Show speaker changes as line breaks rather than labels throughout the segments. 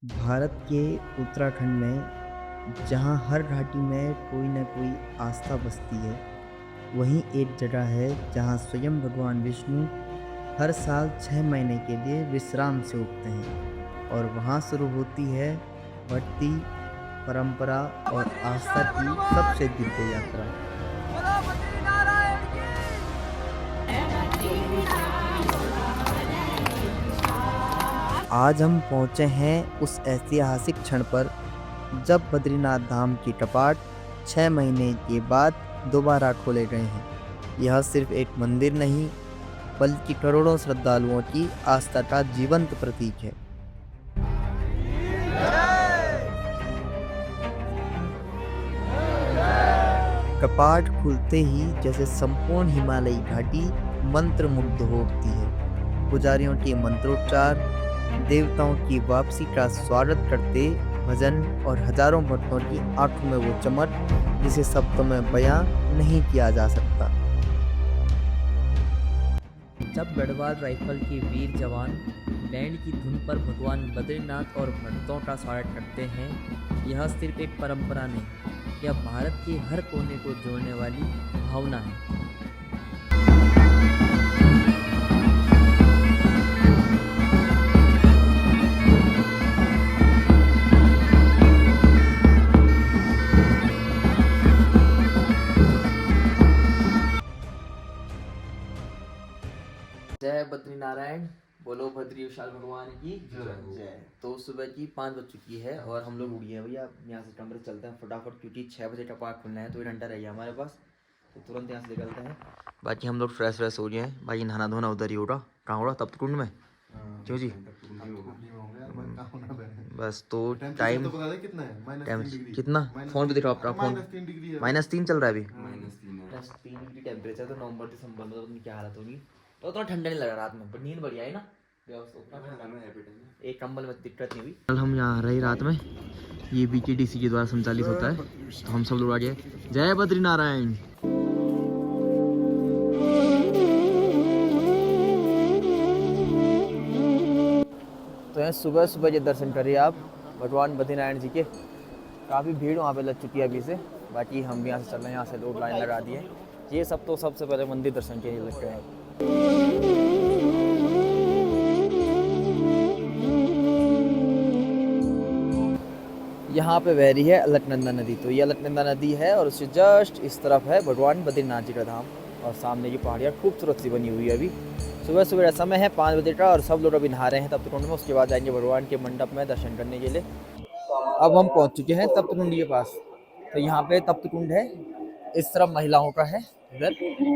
भारत के उत्तराखंड में जहाँ हर घाटी में कोई न कोई आस्था बसती है, वहीं एक जगह है जहाँ स्वयं भगवान विष्णु हर साल 6 महीने के लिए विश्राम से उगते हैं और वहाँ शुरू होती है भक्ति, परंपरा और आस्था की सबसे दिव्य यात्रा।
बोलो बद्रीनारायण की।
आज हम पहुँचे हैं उस ऐतिहासिक क्षण पर जब बद्रीनाथ धाम की कपाट 6 महीने के बाद दोबारा खोले गए हैं। यह सिर्फ एक मंदिर नहीं, बल्कि करोड़ों श्रद्धालुओं की आस्था का जीवंत प्रतीक है। कपाट खुलते ही जैसे संपूर्ण हिमालयी घाटी मंत्रमुग्ध हो उठती है। पुजारियों के मंत्रोच्चार, देवताओं की वापसी का स्वागत करते भजन और हजारों भक्तों की आंखों में वो चमक जिसे शब्दों में बयां नहीं किया जा सकता। जब गढ़वाल राइफल के वीर जवान बैंड की धुन पर भगवान बद्रीनाथ और भक्तों का स्वागत करते हैं, यह सिर्फ एक परंपरा नहीं, यह भारत के हर कोने को जोड़ने वाली भावना है। जय बद्रीनारायण, बोलो बद्री विशाल भगवान की जय। तो सुबह की 5 बज चुकी है और हम लोग उड़ी हैं भैया। यहाँ से कमरे चलते हैं फटाफट, क्योंकि 6 बजे का पार्क खुलना है तो 1 घंटा रह गया हमारे पास, तो तुरंत यहाँ से निकलते हैं। बाकी हम लोग फ्रेश व्रेश हो गए हैं भाई, नहाना धोना उधर ही होगा। कहाँ होगा? तप्त कुंड में। क्यों जी? बस तो टाइम टाइम कितना फोन पे दिखाओ अपना फोन। -3 चल रहा है अभी। -3 डिग्री टेम्परेचर। तो नवंबर दिसंबर में तो अपनी क्या हालत होगी। तो उतना ठंडा नहीं लगा रात में, पर नींद बढ़िया है ना। एक कंबल में दिक्कत नहीं हुई। कल हम यहाँ रहे रात में, ये BKDC के द्वारा संचालित होता है, तो हम सब लोग आ गए। जय बद्रीनारायण। तो यहाँ सुबह सुबह ये दर्शन करिए आप भगवान बद्रीनारायण जी के। काफ़ी भीड़ वहाँ पे लग चुकी है अभी से। बाकी हम भी यहाँ से चल रहे हैं, यहाँ से लोग लाइन लगा दिए। ये सब तो सबसे पहले मंदिर दर्शन के लिए लगते हैं। यहाँ पे बह रही है अलकनंदा नदी। तो ये अलकनंदा नदी है और उससे जस्ट इस तरफ है भगवान बद्रीनाथ जी का धाम, और सामने की पहाड़ियाँ खूबसूरत सी बनी हुई है। अभी सुबह सुबह का समय है 5 बजे का, और सब लोग अभी नहा रहे हैं तप्त कुंड में। उसके बाद जाएंगे भगवान के मंडप में दर्शन करने के लिए। अब हम पहुँच चुके हैं तप्त कुंड के पास। तो यहाँ पे तप्त कुंड है, इस तरफ महिलाओं का है इधर,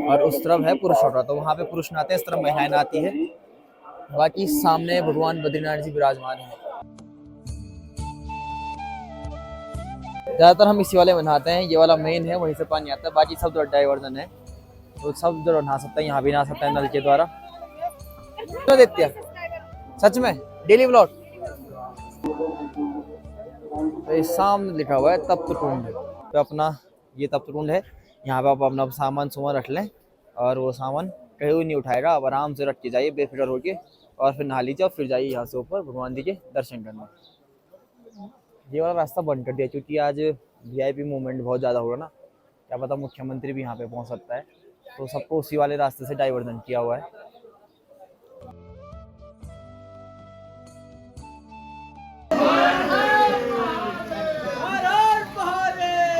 और उस तरफ है पुरुषों का। तो वहाँ पे पुरुष नहाते हैं, इस तरफ महिलाएं नहाती है। बाकी सामने भगवान बद्रीनाथ जी विराजमान है। ज़्यादातर हम इसी वाले में नहाते हैं, ये वाला मेन है, वहीं से पानी आता है। बाकी सब जो डाइवर्जन है, तो सब जो नहा सकता है, यहाँ भी नहा सकता है नल के द्वारा। तो देखते हैं सच में डेली ब्लॉग। तो इस सामने लिखा हुआ है तप्त कुंड। तो अपना ये तप्त कुंड है, यहाँ पे आप अपना सामान सुमान रख लें, और वो सामान कहीं भी नहीं उठाएगा। आप आराम से रख के जाइए बेफिक्र होके, और फिर नहा लीजिए, और फिर जाइए यहाँ से ऊपर भगवान जी के दर्शन करने। ये वाला रास्ता बंद कर दिया क्योंकि आज VIP मूवमेंट बहुत ज़्यादा होगा ना, क्या पता मुख्यमंत्री भी यहाँ पे पहुँच सकता है, तो सबको उसी वाले रास्ते से डाइवर्जन किया हुआ है।
हर हर महादेव।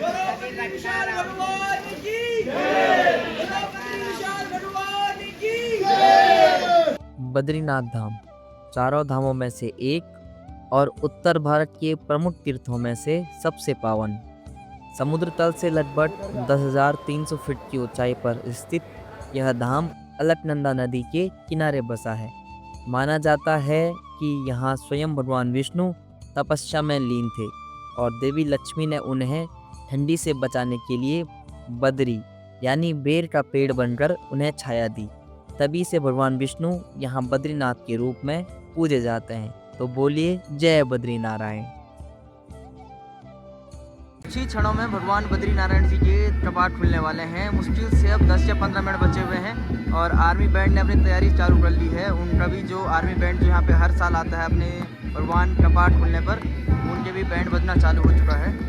बोलो बद्री विशाल भगवान की जय। बोलो बद्री विशाल भगवान की जय।
बद्रीनाथ धाम चारों धामों में से एक और उत्तर भारत के प्रमुख तीर्थों में से सबसे पावन। समुद्र तल से लगभग 10,300 फीट की ऊंचाई पर स्थित यह धाम अलकनंदा नदी के किनारे बसा है। माना जाता है कि यहाँ स्वयं भगवान विष्णु तपस्या में लीन थे और देवी लक्ष्मी ने उन्हें ठंडी से बचाने के लिए बद्री यानी बेर का पेड़ बनकर उन्हें छाया दी। तभी से भगवान विष्णु यहाँ बद्रीनाथ के रूप में पूजे जाते हैं। तो बोलिए जय बद्रीनारायण। कुछ ही क्षणों में भगवान बद्रीनारायण जी के कपाट खुलने वाले हैं। मुश्किल से अब 10 या 15 मिनट बचे हुए हैं और आर्मी बैंड ने अपनी तैयारी चालू कर ली है। उनका भी जो आर्मी बैंड जो यहाँ पे हर साल आता है अपने भगवान कपाट खुलने पर, उनके भी बैंड बजना चालू हो चुका है।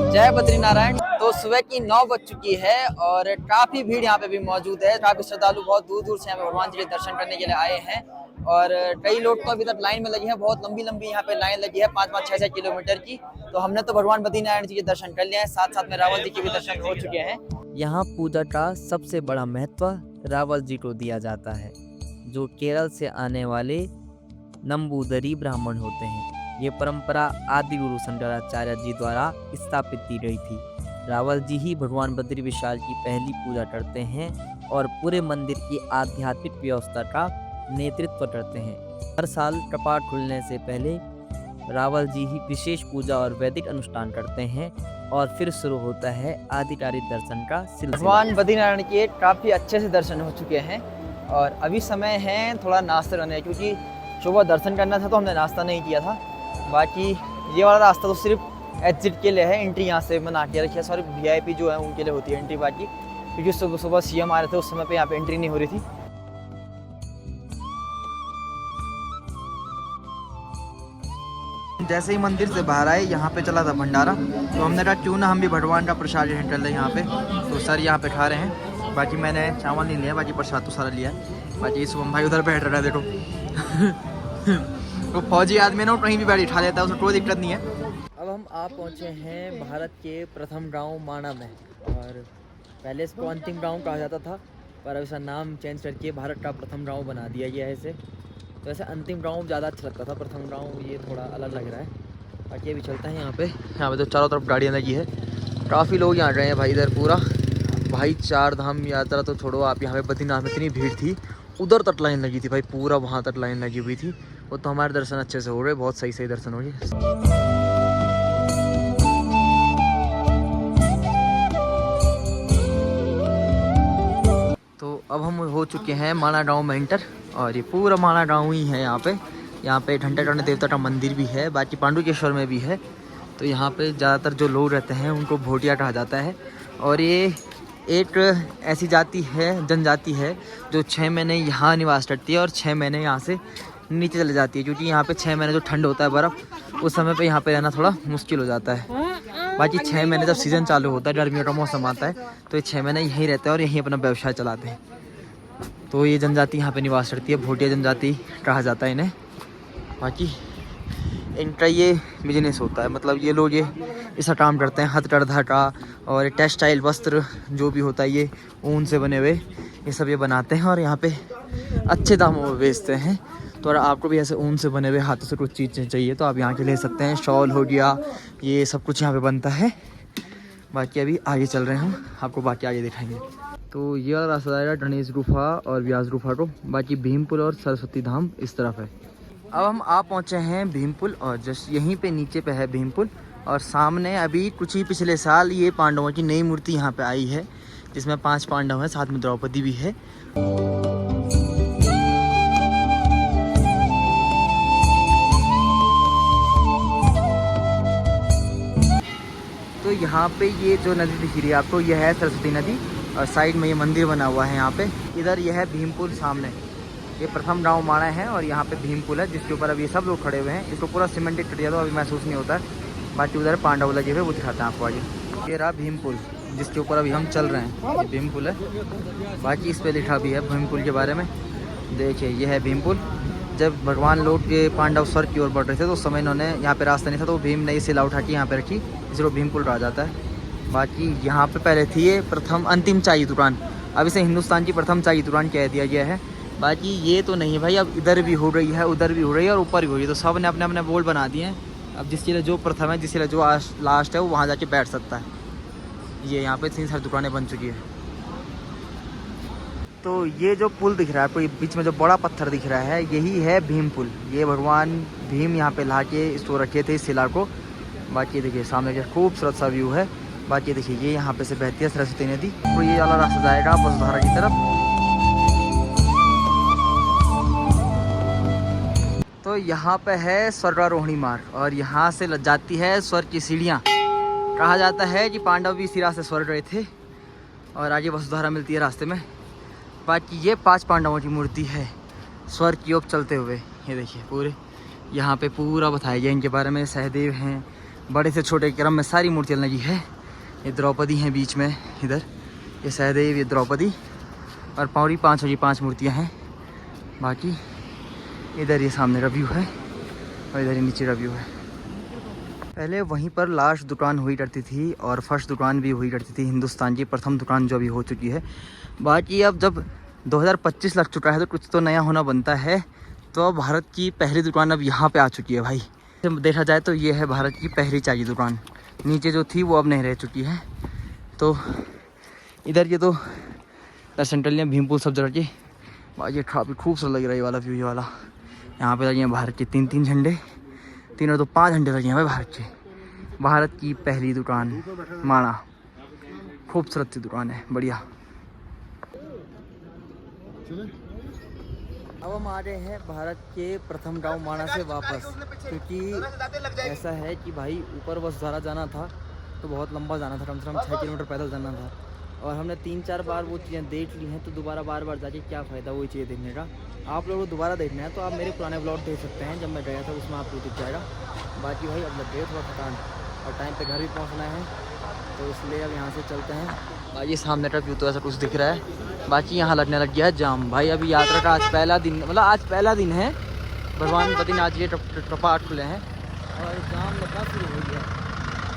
जय बद्रीनारायण। तो सुबह की 9 बज चुकी है और काफी भीड़ यहाँ पे भी मौजूद है। काफी श्रद्धालु बहुत दूर दूर से यहाँ पे भगवान जी के दर्शन करने के लिए आए हैं और कई लोग तो अभी तक लाइन में लगे हैं। बहुत लंबी लंबी यहाँ पे लाइन लगी है 5-5, 6-6 किलोमीटर की। तो हमने तो भगवान बद्रीनारायण जी के दर्शन कर लिए हैं, साथ साथ में रावल जी के भी दर्शन हो चुके हैं।
यहाँ पूजा का सबसे बड़ा महत्व रावल जी को दिया जाता है, जो केरल से आने वाले नंबूदरी ब्राह्मण होते हैं। ये परंपरा आदि गुरु शंकराचार्य जी द्वारा स्थापित की गई थी। रावल जी ही भगवान बद्री विशाल की पहली पूजा करते हैं और पूरे मंदिर की आध्यात्मिक व्यवस्था का नेतृत्व करते हैं। हर साल कपाट खुलने से पहले रावल जी ही विशेष पूजा और वैदिक अनुष्ठान करते हैं और फिर शुरू होता है आधिकारिक दर्शन का सिलसिला।
भगवान बद्रीनारायण के काफी अच्छे से दर्शन हो चुके हैं और अभी समय है थोड़ा नाश्ता करने, क्योंकि सुबह दर्शन करना था तो हमने नाश्ता नहीं किया था। बाकी ये वाला रास्ता तो सिर्फ एग्जिट के लिए है, एंट्री यहाँ से बना के रखी है। सॉरी VIP जो है उनके लिए होती है एंट्री, बाकी क्योंकि सुबह सुबह CM आ रहे थे उस समय पे यहाँ पे एंट्री नहीं हो रही थी।
जैसे ही मंदिर से बाहर आए यहाँ पे चला था भंडारा, तो हमने कहा क्यों ना हम भी भगवान का प्रसाद ग्रहण कर लें यहाँ पे। तो सर यहाँ पे खा रहे हैं, बाकी मैंने चावल नहीं लिया, बाकी प्रसाद तो सारा लिया है। बाकी शुभम भाई उधर बैठ रहा है, देखो वो फौजी आदमी ना कहीं भी बैठ उठा लेता है, उसको कोई दिक्कत नहीं है।
अब हम आ पहुँचे हैं भारत के प्रथम गांव माणा में, और पहले इसको अंतिम गांव कहा जाता था, पर अब इसका नाम चेंज करके भारत का प्रथम गांव बना दिया गया है इसे। तो वैसे अंतिम गांव ज़्यादा अच्छा लगता था, प्रथम गांव ये थोड़ा अलग लग रहा है। बाकी अभी चलते हैं यहाँ पे तो चारों तरफ गाड़ियाँ लगी है, काफ़ी लोग यहाँ आ रहे हैं भाई। इधर पूरा भाई 4 धाम यात्रा तो छोड़ो, आप यहाँ पे बद्रीनाथ में इतनी भीड़ थी, उधर तक लाइन लगी थी भाई, पूरा वहाँ तक लाइन लगी हुई थी। वो तो हमारे दर्शन अच्छे से हो रहे, बहुत सही सही दर्शन हो रहे। तो अब हम हो चुके हैं माणा गांव में एंटर, और ये पूरा माणा गांव ही है यहाँ पे। यहाँ पे घंटाकर्ण देवता का मंदिर भी है, बाकी पांडुकेश्वर में भी है। तो यहाँ पे ज़्यादातर जो लोग रहते हैं उनको भोटिया कहा जाता है, और ये एक ऐसी जाति है, जनजाति है, जो 6 महीने यहाँ निवास करती है और 6 महीने यहाँ से नीचे चले जाती है, क्योंकि यहाँ पे 6 महीने जो ठंड होता है बर्फ़, उस समय पे यहाँ पे रहना थोड़ा मुश्किल हो जाता है। बाकी 6 महीने जब सीज़न चालू होता है, गर्मियों का मौसम आता है, तो ये 6 महीने यहीं रहते हैं और यहीं अपना व्यवसाय चलाते हैं। तो ये जनजाति यहाँ पे निवास करती है, भोटिया जनजाति कहा जाता है इन्हें। बाकी इनका ये बिजनेस होता है, मतलब ये लोग ये ऐसा काम करते हैं, हथकरघा का और टेक्सटाइल वस्त्र जो भी होता है, ये ऊन से बने हुए ये सब ये बनाते हैं और यहाँ पे अच्छे दामों में बेचते हैं। तो अगर आपको भी ऐसे ऊन से बने हुए हाथों से कुछ चीज़ें चाहिए तो आप यहाँ के ले सकते हैं। शॉल हो गया, ये सब कुछ यहाँ पे बनता है। बाकी अभी आगे चल रहे हैं हम, आपको बाकी आगे दिखाएंगे। तो ये वाला रास्ता जाएगा गणेश गुफा और व्यास गुफा को, बाकी भीमपुल और सरस्वती धाम इस तरफ है। अब हम आ पहुँचे हैं भीमपुल, और जस्ट यहीं पे नीचे पे है भीमपुल, और सामने अभी कुछ ही पिछले साल ये पांडवों की नई मूर्ति यहाँ पे आई है, जिसमें 5 पांडव हैं, साथ में द्रौपदी भी है। तो यहाँ पे ये जो नदी दिख रही है आपको, यह है सरस्वती नदी, और साइड में ये मंदिर बना हुआ है यहाँ पे। इधर ये है भीमपुल सामने, ये प्रथम गांव माणा है, और यहाँ पे भीमपुल है जिसके ऊपर अब ये सब लोग खड़े हुए हैं। इसको पूरा सीमेंटेड कर दिया तो अभी महसूस नहीं होता है। बाकी उधर पांडव लगे हुए, वो दिखाते हैं आपको आगे। ये रहा भीमपुल जिसके ऊपर अभी हम चल रहे हैं, ये भीमपुल है। बाकी इस पर लिखा भी है भीमपुल के बारे में, देखिए ये है भीमपुल। जब भगवान लोग के पांडव स्वर्ग की ओर बढ़ रहे थे तो उस समय इन्होंने यहाँ पे रास्ता नहीं था, तो भीम ने ये शिला उठा के यहाँ पे रखी, इसलिए भीमपुल कहा जाता है। बाकी यहाँ पे पहले थी ये अंतिम चाय दुकान, अब इसे हिंदुस्तान की प्रथम चाय दुकान कह दिया गया है। बाकी ये तो नहीं भाई, अब इधर भी हो रही है, उधर भी हो रही है और ऊपर भी हो रही है, तो सब ने अपने अपने बोर्ड बना दिए हैं। अब जिसके लिए जो प्रथम है, जिसके लिए जो लास्ट है, वो वहाँ जाके बैठ सकता है। ये यहाँ पे 3 सारी दुकानें बन चुकी है। तो ये जो पुल दिख रहा है आपको, ये बीच में जो बड़ा पत्थर दिख रहा है, यही है भीमपुल। ये भगवान भीम यहाँ पे ला के इसको रखे थे, इस शिला को। बाकी देखिए सामने का खूबसूरत सा व्यू है। बाकी देखिए ये यहाँ पे से बहती है सरस्वती नदी। तो ये वाला रास्ता जाएगा वसुधारा की तरफ। तो यहाँ पे है स्वर्गारोहणी मार्ग, और यहाँ से लग जाती है स्वर्ग की सीढ़ियाँ। कहा जाता है कि पांडव भी इसी रास्ते स्वर्ग गए थे, और आगे वसुधारा मिलती है रास्ते में। बाकी ये 5 पांडवों की मूर्ति है स्वर्ग की ओर चलते हुए। ये देखिए पूरे यहाँ पे पूरा बताया गया इनके बारे में। सहदेव हैं,
बड़े से छोटे क्रम में सारी मूर्तियाँ लगी है। ये द्रौपदी हैं बीच में, इधर ये सहदेव, ये द्रौपदी और पौड़ी 5 मूर्तियाँ हैं। बाकी इधर ये सामने का व्यू है और इधर ये नीचे का व्यू है। पहले वहीं पर लास्ट दुकान हुई करती थी और फर्स्ट दुकान भी हुई करती थी, हिंदुस्तान की प्रथम दुकान जो अभी हो चुकी है। बाकी अब जब 2025 लग चुका है तो कुछ तो नया होना बनता है। तो अब भारत की पहली दुकान अब यहाँ पे आ चुकी है भाई। देखा जाए तो ये है भारत की पहली चाय की दुकान। नीचे जो थी वो अब नहीं रह चुकी है। तो इधर ये तो दर्शन कर लिया भीमपुर सब जगह की। ये काफ़ी खूबसूरत लग रहा है ये वाला व्यू। ये वाला यहाँ पे लगे हैं भारत के 3 झंडे, 3 और 2 5 झंडे लगे हैं भाई भारत के। भारत की पहली दुकान माणा, खूबसूरत सी दुकान है, बढ़िया। अब हम आ रहे हैं भारत के प्रथम गांव माणा से वापस, क्योंकि ऐसा है कि भाई ऊपर बस ज़्यादा जाना था तो बहुत लंबा जाना था, कम से कम 6 किलोमीटर पैदल जाना था। और हमने 3-4 बार वो चीज़ें देख ली हैं तो दोबारा बार जाके क्या फ़ायदा वही चीज़ें देखने का। आप लोगों को दोबारा देखना है तो आप मेरे पुराने ब्लॉग देख सकते हैं, जब मैं गया था उसमें आपको दिख जाएगा। बाकी भाई अब लग गए थोड़ा थकान और टाइम पे घर भी पहुंचना है, तो इसलिए अब यहाँ से चलते हैं। भाई सामने का व्यू तो ऐसा कुछ दिख रहा है। बाकी यहाँ लगने लग गया है जाम भाई। अभी यात्रा का आज पहला दिन, मतलब आज पहला दिन है। भगवान बद्रीनाथ जी के कपाट खुले हैं और जाम लगना शुरू हो गया।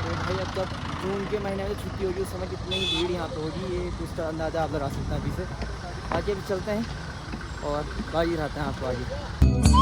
तो भाई अब जब जून के महीने में छुट्टी होगी उस समय कितनी भीड़ यहाँ पे होगी ये कुछ का अंदाज़ा आप लगा सकते हैं अभी से। आगे भी चलते हैं और बाकी रहते हैं आपको आगे।